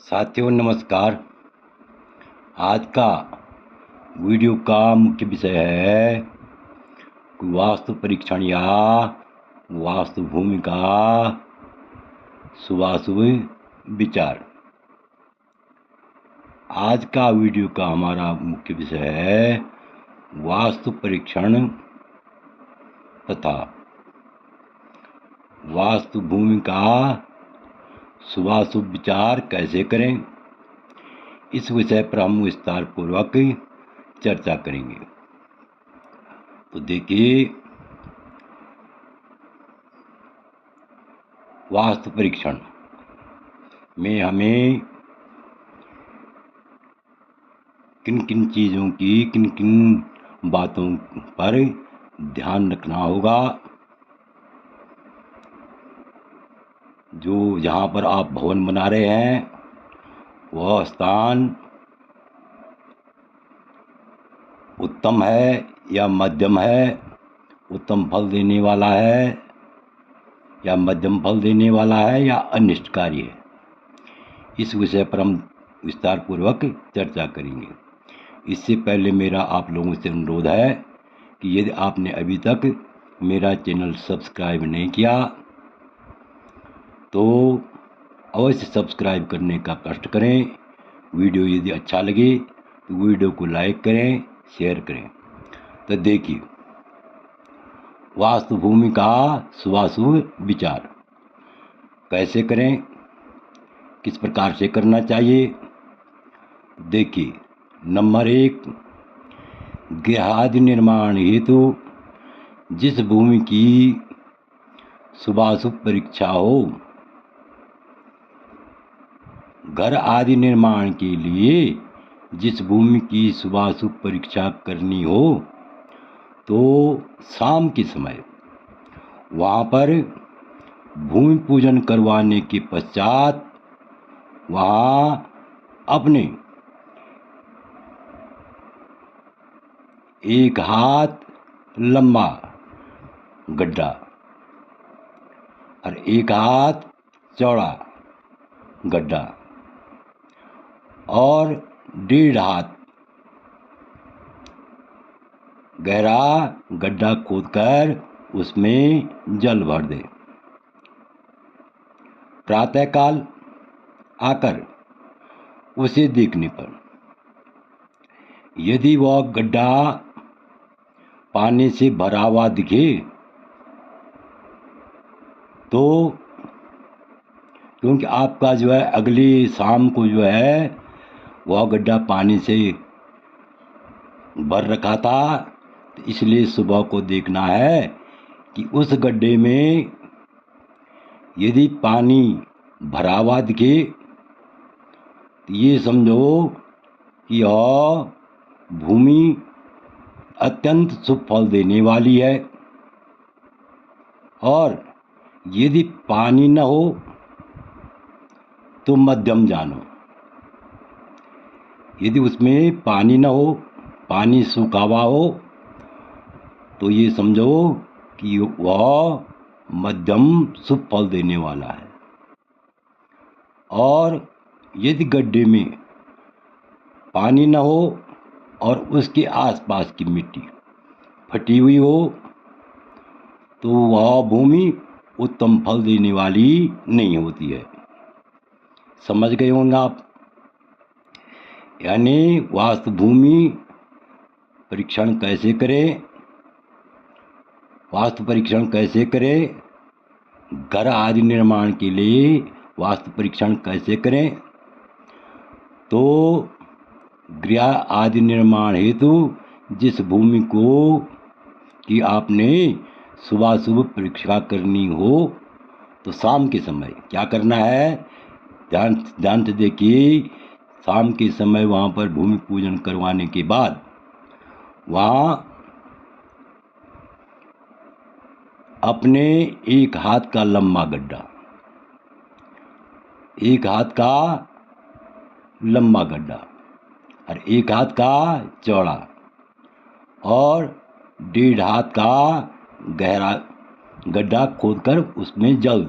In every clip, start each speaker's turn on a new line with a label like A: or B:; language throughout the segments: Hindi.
A: साथियों नमस्कार। आज का वीडियो का मुख्य विषय है वास्तु परीक्षण या वास्तु भूमि का शुभाशुभ विचार। आज का वीडियो का हमारा मुख्य विषय है वास्तु परीक्षण तथा वास्तु भूमि का शुभाशुभ विचार कैसे करें। इस विषय पर हम विस्तार पूर्वक चर्चा करेंगे। तो देखिए, वास्तु परीक्षण में हमें किन किन चीज़ों की किन किन बातों पर ध्यान रखना होगा। जो जहाँ पर आप भवन बना रहे हैं वह स्थान उत्तम है या मध्यम है, उत्तम फल देने वाला है या मध्यम फल देने वाला है या अनिष्टकारी है। इस विषय पर हम विस्तार पूर्वक चर्चा करेंगे। इससे पहले मेरा आप लोगों से अनुरोध है कि यदि आपने अभी तक मेरा चैनल सब्सक्राइब नहीं किया तो अवश्य सब्सक्राइब करने का कष्ट करें। वीडियो यदि अच्छा लगे तो वीडियो को लाइक करें, शेयर करें। तो देखिए, वास्तु भूमि का शुभाशुभ विचार कैसे करें, किस प्रकार से करना चाहिए। देखिए, नंबर 1, गृहादि निर्माण हेतु जिस भूमि की शुभाशुभ परीक्षा हो, घर आदि निर्माण के लिए जिस भूमि की शुभाशुभ परीक्षा करनी हो तो शाम के समय वहाँ पर भूमि पूजन करवाने के पश्चात वहाँ अपने 1 हाथ लंबा गड्ढा और 1 हाथ चौड़ा गड्ढा और 1.5 हाथ गहरा गड्ढा खोदकर उसमें जल भर दें। प्रातःकाल आकर उसे देखने पर यदि वह गड्ढा पानी से भरा हुआ दिखे तो क्योंकि आपका जो है अगली शाम को जो है वह गड्ढा पानी से भर रखा था, इसलिए सुबह को देखना है कि उस गड्ढे में यदि पानी भरा हुआ दिखे तो ये समझो कि यह भूमि अत्यंत शुभ फल देने वाली है। और यदि पानी न हो तो मध्यम जानो। यदि उसमें पानी न हो, पानी सूखा हुआ हो तो ये समझो कि वह मध्यम शुभ फल देने वाला है। और यदि गड्ढे में पानी न हो और उसके आसपास की मिट्टी फटी हुई हो तो वह भूमि उत्तम फल देने वाली नहीं होती है। समझ गए होंगे आप। यानी वास्तु भूमि परीक्षण कैसे करें, वास्तु परीक्षण कैसे करें, घर आदि निर्माण के लिए वास्तु परीक्षण कैसे करें। तो गृह आदि निर्माण हेतु जिस भूमि को कि आपने शुभाशुभ परीक्षा करनी हो तो शाम के समय क्या करना है, ध्यान से देखिए। शाम के समय वहाँ पर भूमि पूजन करवाने के बाद वहाँ अपने 1 हाथ का लंबा गड्ढा, 1 हाथ का लंबा गड्ढा और 1 हाथ का चौड़ा और 1.5 हाथ का गहरा गड्ढा खोदकर उसमें जल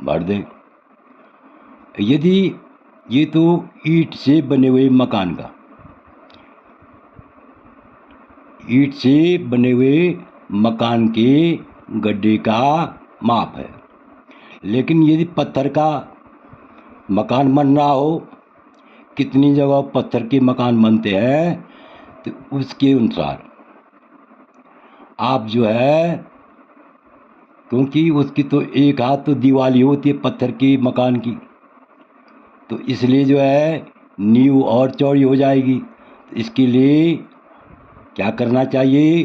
A: भर दें। यदि ये तो ईंट से बने हुए मकान का, ईंट से बने हुए मकान के गड्ढे का माप है। लेकिन यदि पत्थर का मकान बन रहा हो, कितनी जगह पत्थर के मकान बनते हैं, तो उसके अनुसार आप जो है, क्योंकि उसकी तो एक हाथ तो दीवार होती है पत्थर के मकान की, तो इसलिए जो है नींव और चौड़ी हो जाएगी। तो इसके लिए क्या करना चाहिए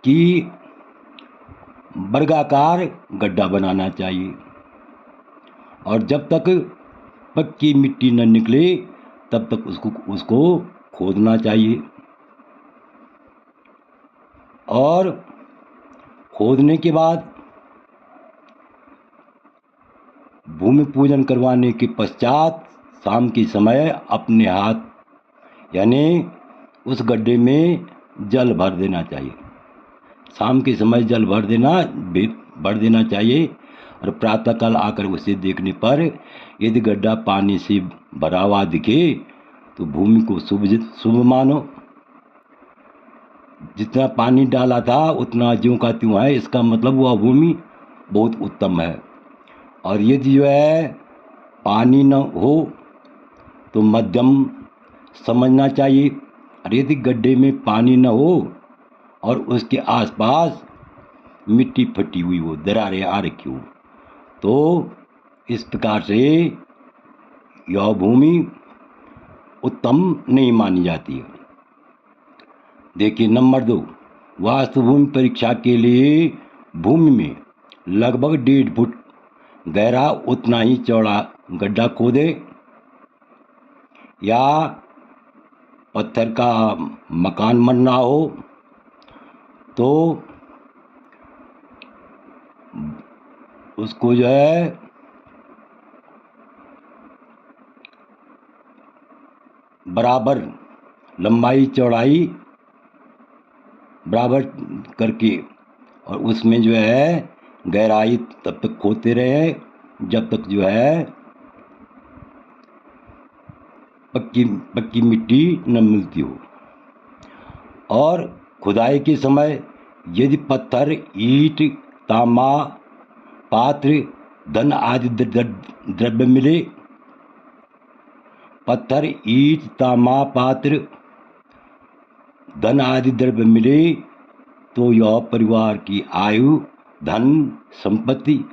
A: कि वर्गाकार गड्ढा बनाना चाहिए, और जब तक पक्की मिट्टी न निकले तब तक उसको खोदना चाहिए। और खोदने के बाद भूमि पूजन करवाने के पश्चात शाम के समय अपने हाथ यानी उस गड्ढे में जल भर देना चाहिए। शाम के समय जल भर देना चाहिए, और प्रातःकाल आकर उसे देखने पर यदि गड्ढा पानी से भरा हुआ दिखे तो भूमि को शुभ मानो। जितना पानी डाला था उतना ज्यों का त्यों है, इसका मतलब वह भूमि बहुत उत्तम है। और यदि जो है पानी न हो तो मध्यम समझना चाहिए, और यदि गड्ढे में पानी न हो और उसके आसपास मिट्टी फटी हुई हो, दरारें आ रखी हो, तो इस प्रकार से यह भूमि उत्तम नहीं मानी जाती है। देखिए नंबर 2, वास्तु भूमि परीक्षा के लिए भूमि में लगभग 1.5 फुट गहरा उतना ही चौड़ा गड्ढा खोदे, या पत्थर का मकान बन रहा हो तो उसको जो है बराबर लंबाई चौड़ाई बराबर करके, और उसमें जो है गहराई तब तक खोदते रहे जब तक जो है पक्की मिट्टी न मिलती हो। और खुदाई के समय यदि पत्थर, ईंट, तांबा, पात्र, धन आदि द्रव्य मिले, पत्थर, ईंट, तांबा, पात्र, धन आदि द्रव्य मिले तो यह परिवार की आयु, धन, संपत्ति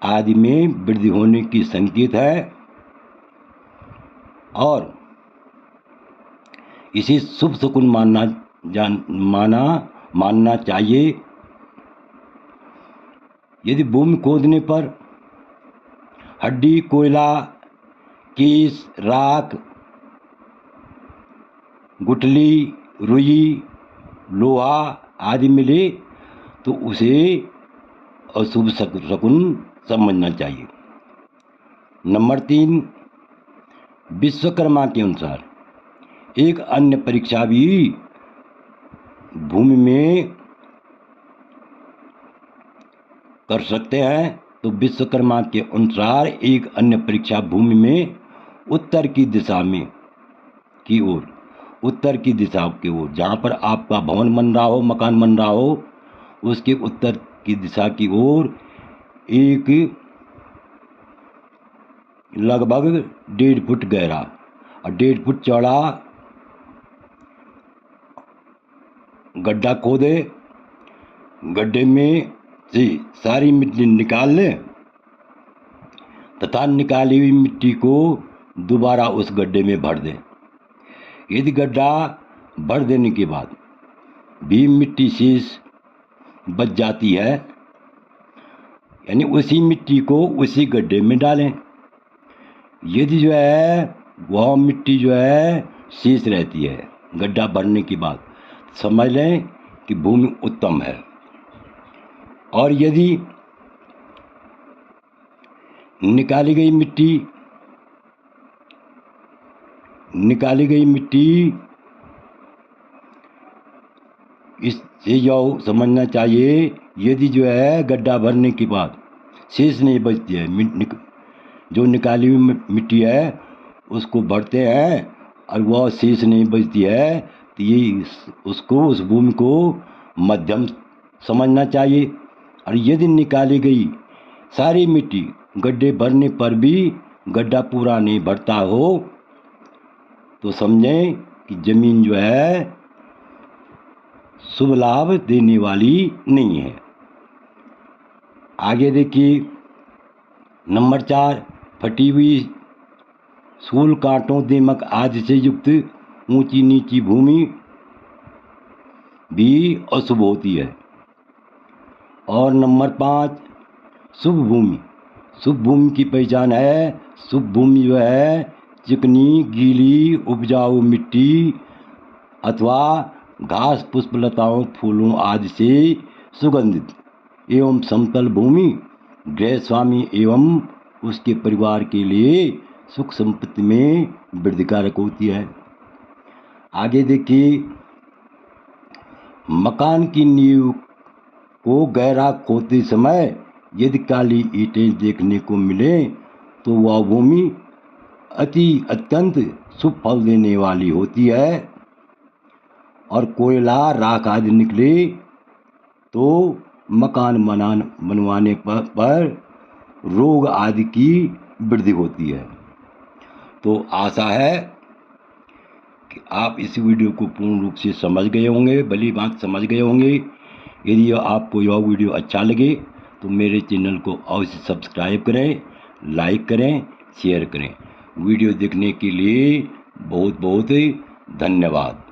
A: आदि में वृद्धि होने की संकेत है, और इसे शुभ शकुन मानना चाहिए। यदि भूमि खोदने पर हड्डी, कोयला, केस, राख, गुठली, रुई, लोहा आदि मिले तो उसे अशुभ शकुन समझना चाहिए। नंबर 3, विश्वकर्मा के अनुसार एक अन्य परीक्षा भी भूमि में कर सकते हैं। तो विश्वकर्मा के अनुसार एक अन्य परीक्षा भूमि में उत्तर की दिशा की ओर, जहाँ पर आपका भवन बन रहा हो, मकान बन रहा हो, उसके उत्तर की दिशा की ओर एक लगभग 1.5 फुट गहरा और 1.5 फुट चौड़ा गड्ढा खोदे, गड्ढे में से सारी मिट्टी निकाल लें तथा निकाली हुई मिट्टी को दोबारा उस गड्ढे में भर दें। यदि गड्ढा भर देने के बाद भी मिट्टी शेष बच जाती है, यानी उसी मिट्टी को उसी गड्ढे में डालें। यदि जो है वह मिट्टी जो है शेष रहती है गड्ढा भरने के बाद, समझ लें कि भूमि उत्तम है। और यदि निकाली गई मिट्टी इससे यह समझना चाहिए, यदि जो है गड्ढा भरने के बाद शेष नहीं बचती है, जो निकाली हुई मिट्टी है उसको बढ़ते हैं और वह शेष नहीं बचती है, तो ये उसको उस भूमि को मध्यम समझना चाहिए। और यदि निकाली गई सारी मिट्टी गड्ढे भरने पर भी गड्ढा पूरा नहीं भरता हो तो समझें कि जमीन जो है शुभ लाभ देने वाली नहीं है। आगे देखिए नंबर 4, फटी हुई सूल कांटों दीमक आदि से युक्त ऊंची नीची भूमि भी अशुभ होती है। और नंबर 5, शुभ भूमि। शुभ भूमि की पहचान है, शुभ भूमि जो है चिकनी गीली उपजाऊ मिट्टी अथवा घास पुष्पलताओं फूलों आदि से सुगंधित एवं समतल भूमि गृह स्वामी एवं उसके परिवार के लिए सुख संपत्ति में वृद्धिकारक होती है। आगे देखिए मकान की नींव को गहरा खोदते समय यदि काली ईंटें देखने को मिले तो वह भूमि अत्यंत शुभ फल देने वाली होती है। और कोयला राख आदि निकले तो मकान बनवाने पर रोग आदि की वृद्धि होती है। तो आशा है कि आप इस वीडियो को पूर्ण रूप से समझ गए होंगे, भली बात समझ गए होंगे। यदि आपको यह वीडियो अच्छा लगे तो मेरे चैनल को अवश्य सब्सक्राइब करें, लाइक करें, शेयर करें। वीडियो देखने के लिए बहुत बहुत धन्यवाद।